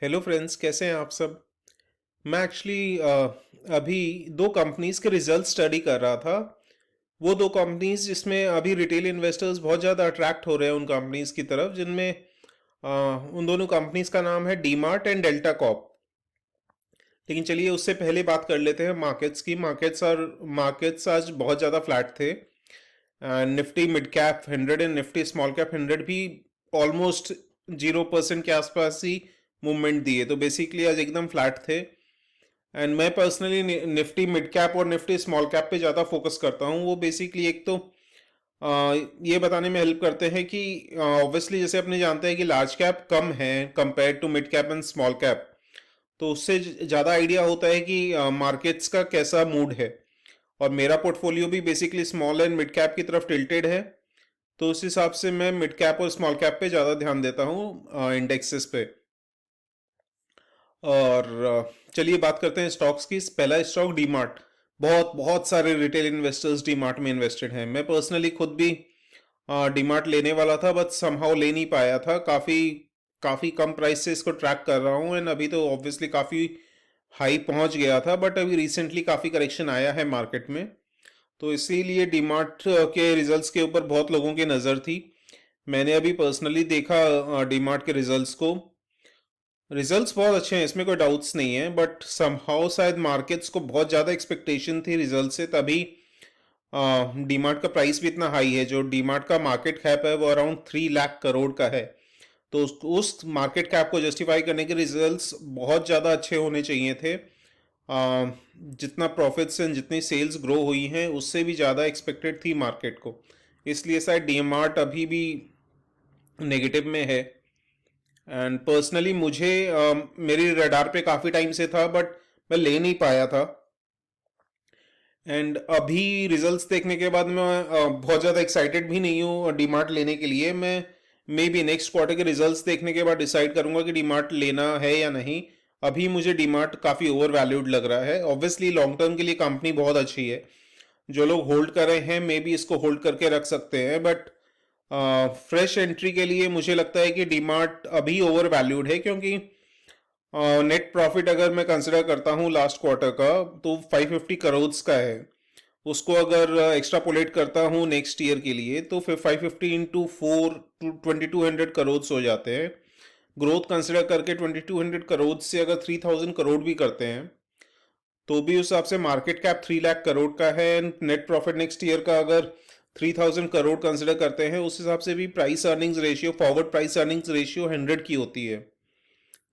Hello friends, कैसे हैं आप सब। मैं एक्चुअली अभी दो कंपनीज के रिजल्ट स्टडी कर रहा था। वो दो कंपनीज जिसमें अभी रिटेल इन्वेस्टर्स बहुत ज़्यादा अट्रैक्ट हो रहे हैं उन कंपनीज की तरफ, जिनमें उन दोनों कंपनीज का नाम है डीमार्ट एंड डेल्टा कॉप। लेकिन चलिए उससे पहले बात कर लेते हैं मार्केट्स की। मार्केट्स आज बहुत ज़्यादा फ्लैट थे। Nifty mid cap 100 and Nifty small cap 100 भी ऑलमोस्ट 0% के आसपास ही मूवमेंट दिए, तो बेसिकली आज एकदम फ्लैट थे। एंड मैं पर्सनली निफ्टी मिड कैप और निफ्टी स्मॉल कैप पे ज़्यादा फोकस करता हूँ। वो बेसिकली एक तो ये बताने में हेल्प करते हैं कि ऑब्वियसली जैसे अपने जानते हैं कि लार्ज कैप कम है compare to mid cap and small cap, तो उससे ज़्यादा आइडिया होता है कि मार्केट्स का कैसा मूड है। और मेरा पोर्टफोलियो भी basically small and mid cap की तरफ टिल्टेड है, तो उस हिसाब से मैं मिड कैप और स्मॉल कैप पे ज़्यादा ध्यान देता हूँ इंडेक्सेस पे। और चलिए बात करते हैं स्टॉक्स की। पहला स्टॉक डीमार्ट। बहुत बहुत सारे रिटेल इन्वेस्टर्स डीमार्ट में इन्वेस्टेड हैं। मैं पर्सनली खुद भी डीमार्ट लेने वाला था, बट समहाउ ले नहीं पाया था। काफ़ी काफ़ी कम प्राइस से इसको ट्रैक कर रहा हूँ, एंड अभी तो ऑब्वियसली काफ़ी हाई पहुंच गया था, बट अभी रिसेंटली काफ़ी करेक्शन आया है मार्केट में। तो इसीलिए डीमार्ट के रिजल्ट्स के ऊपर बहुत लोगों की नज़र थी। मैंने अभी पर्सनली देखा डीमार्ट के रिजल्ट्स को। रिजल्ट्स बहुत अच्छे हैं, इसमें कोई डाउट्स नहीं है, बट समहाउ शायद मार्केट्स को बहुत ज़्यादा एक्सपेक्टेशन थी रिजल्ट से, तभी डीमार्ट का प्राइस भी इतना हाई है। जो डीमार्ट का मार्केट कैप है वो अराउंड 3 लाख करोड़ का है। तो उस मार्केट कैप को जस्टिफाई करने के रिजल्ट्स बहुत ज़्यादा अच्छे होने चाहिए थे। जितना प्रॉफिट्स एंड जितनी सेल्स ग्रो हुई हैं उससे भी ज़्यादा एक्सपेक्टेड थी मार्केट को। इसलिए शायद डीमार्ट अभी भी नेगेटिव में है। एंड पर्सनली मुझे मेरी रडार पे काफ़ी टाइम से था, बट मैं ले नहीं पाया था। एंड अभी रिजल्ट्स देखने के बाद मैं बहुत ज़्यादा एक्साइटेड भी नहीं हूँ डीमार्ट लेने के लिए। मैं मे बी नेक्स्ट क्वार्टर के रिजल्ट्स देखने के बाद डिसाइड करूंगा कि डीमार्ट लेना है या नहीं। अभी मुझे डीमार्ट काफ़ी ओवर वैल्यूड लग रहा है। ऑब्वियसली लॉन्ग टर्म के लिए कंपनी बहुत अच्छी है। जो लोग होल्ड कर रहे हैं मे बी इसको होल्ड करके रख सकते हैं, बट फ्रेश एंट्री के लिए मुझे लगता है कि डीमार्ट अभी ओवर वैल्यूड है, क्योंकि नेट प्रॉफिट अगर मैं कंसिडर करता हूँ लास्ट क्वार्टर का तो 550 करोड़ का है। उसको अगर एक्स्ट्रापोलेट करता हूँ नेक्स्ट ईयर के लिए तो फिर 550 इंटू 4 2200 करोड़ हो जाते हैं। ग्रोथ कंसिडर करके 2200 करोड़ से अगर 3000 करोड़ भी करते हैं तो भी उस हिसाब से मार्केट कैप 3 लाख करोड़ का है। And net profit next year का अगर 3000 करोड़ कंसिडर करते हैं उस हिसाब से भी price earnings ratio, forward price earnings ratio 100 की होती है।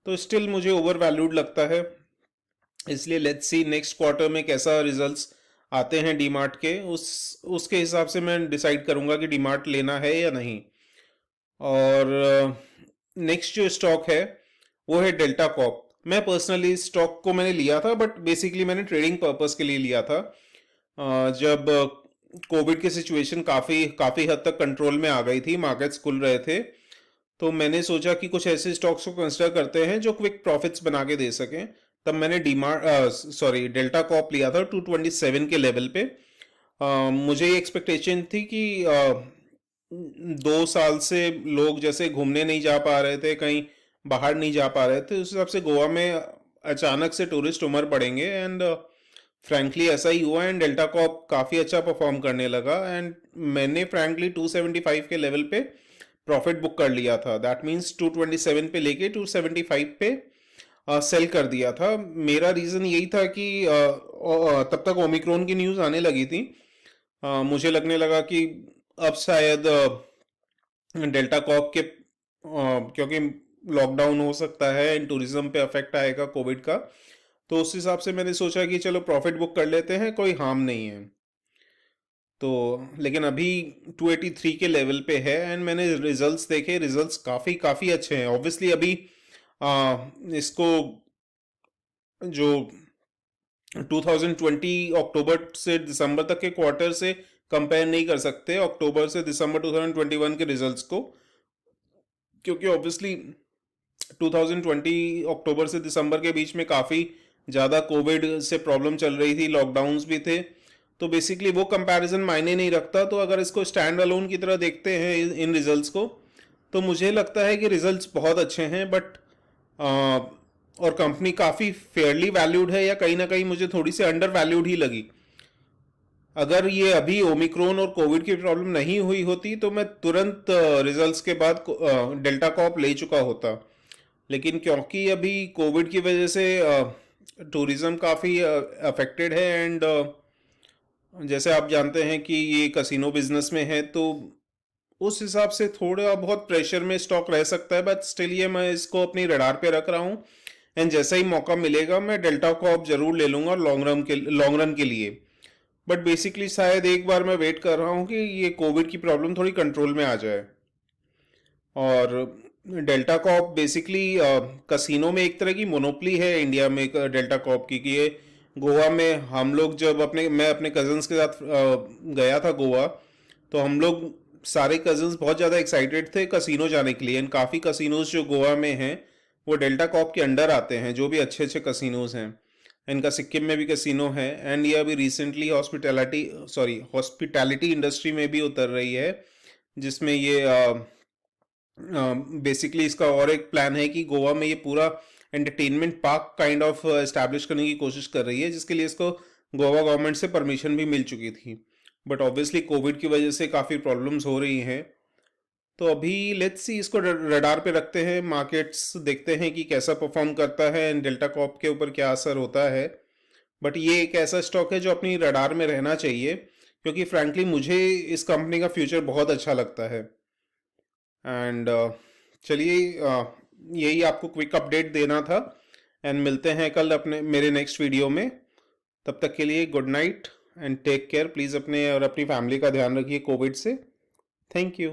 तो स्टिल मुझे ओवर वैल्यूड लगता है। इसलिए लेट्स सी नेक्स्ट क्वार्टर में कैसा रिजल्ट्स आते हैं डीमार्ट के, उसके हिसाब से मैं डिसाइड करूंगा कि डीमार्ट लेना है या नहीं। और नेक्स्ट जो स्टॉक है वो है डेल्टा कॉप। मैं पर्सनली स्टॉक को मैंने लिया था, बट बेसिकली मैंने ट्रेडिंग पर्पस के लिए लिया था। जब कोविड की सिचुएशन काफ़ी काफ़ी हद तक कंट्रोल में आ गई थी, मार्केट्स खुल रहे थे, तो मैंने सोचा कि कुछ ऐसे स्टॉक्स को कंसिडर करते हैं जो क्विक प्रॉफिट्स बना के दे सकें। तब मैंने डेल्टा कॉप लिया था 227 के लेवल पे। मुझे ये एक्सपेक्टेशन थी कि 2 साल से लोग जैसे घूमने नहीं जा पा रहे थे, कहीं बाहर नहीं जा पा रहे थे, उस हिसाब से गोवा में अचानक से टूरिस्ट उमड़ पड़ेंगे। एंड फ्रैंकली ऐसा ही हुआ, एंड डेल्टा कॉप काफ़ी अच्छा परफॉर्म करने लगा। एंड मैंने फ्रैंकली 275 के लेवल पे प्रॉफिट बुक कर लिया था। दैट मीन्स 227 पे लेके 275 पे सेल कर दिया था। मेरा रीज़न यही था कि तब तक ओमिक्रॉन की न्यूज़ आने लगी थी। मुझे लगने लगा कि अब शायद डेल्टा कॉप के क्योंकि लॉकडाउन हो सकता है एंड टूरिज्म पे अफेक्ट आएगा कोविड का, तो उस हिसाब से मैंने सोचा कि चलो प्रॉफिट बुक कर लेते हैं, कोई हार्म नहीं है। तो लेकिन अभी 283 के लेवल पे है, एंड मैंने रिजल्ट्स देखे, रिजल्ट्स काफ़ी काफ़ी अच्छे हैं। ऑब्वियसली अभी इसको जो 2020 अक्टूबर से दिसंबर तक के क्वार्टर से कंपेयर नहीं कर सकते अक्टूबर से दिसंबर 2021 के रिजल्ट्स को, क्योंकि ऑब्वियसली 2020 अक्टूबर से दिसंबर के बीच में काफ़ी ज़्यादा कोविड से प्रॉब्लम चल रही थी, लॉकडाउन्स भी थे, तो बेसिकली वो कंपैरिजन मायने नहीं रखता। तो अगर इसको स्टैंड अलोन की तरह देखते हैं इन रिजल्ट्स को, तो मुझे लगता है कि रिजल्ट्स बहुत अच्छे हैं, बट और कंपनी काफ़ी फेयरली वैल्यूड है या कहीं ना कहीं मुझे थोड़ी सी अंडर वैल्यूड ही लगी। अगर ये अभी ओमिक्रॉन और कोविड की प्रॉब्लम नहीं हुई होती तो मैं तुरंत रिजल्ट्स के बाद डेल्टा कॉप ले चुका होता। लेकिन क्योंकि अभी कोविड की वजह से टूरिज्म काफ़ी अफेक्टेड है, एंड जैसे आप जानते हैं कि ये कसिनो बिजनेस में है, तो उस हिसाब से थोड़ा बहुत प्रेशर में स्टॉक रह सकता है। बट स्टिल ये मैं इसको अपनी रडार पे रख रहा हूँ, एंड जैसा ही मौका मिलेगा मैं डेल्टा कॉप जरूर ले लूंगा लॉन्ग रन के लिए। बट बेसिकली शायद एक बार मैं वेट कर रहा हूँ कि ये कोविड की प्रॉब्लम थोड़ी कंट्रोल में आ जाए। और डेल्टा कॉप बेसिकली कसिनो में एक तरह की मोनोपली है इंडिया में डेल्टा कॉप की, कि ये गोवा में हम लोग जब मैं अपने कजन्स के साथ गया था गोवा, तो हम लोग सारे कजन्स बहुत ज़्यादा एक्साइटेड थे कसिनो जाने के लिए। एंड काफ़ी कसिनोज जो गोवा में हैं वो डेल्टा कॉप के अंडर आते हैं, जो भी अच्छे अच्छे कसिनोज हैं। इनका सिक्किम में भी कसिनो है, एंड ये अभी रिसेंटली हॉस्पिटैलिटी इंडस्ट्री में भी उतर रही है, जिसमें ये बेसिकली इसका और एक प्लान है कि गोवा में ये पूरा entertainment park kind of establish करने की कोशिश कर रही है, जिसके लिए इसको गोवा गवर्नमेंट से परमिशन भी मिल चुकी थी। बट ऑब्वियसली कोविड की वजह से काफ़ी प्रॉब्लम्स हो रही हैं। तो अभी लेट्स सी, इसको रडार पे रखते हैं, मार्केट्स देखते हैं कि कैसा परफॉर्म करता है एंड डेल्टा कॉप के ऊपर क्या असर होता है। बट ये एक ऐसा स्टॉक है जो अपनी रडार में रहना चाहिए, क्योंकि फ्रैंकली मुझे इस कंपनी का फ्यूचर बहुत अच्छा लगता है। एंड चलिए, यही आपको क्विक अपडेट देना था, एंड मिलते हैं कल अपने मेरे नेक्स्ट वीडियो में। तब तक के लिए good night and take care. Please अपने और अपनी फैमिली का ध्यान रखिए कोविड से। Thank you.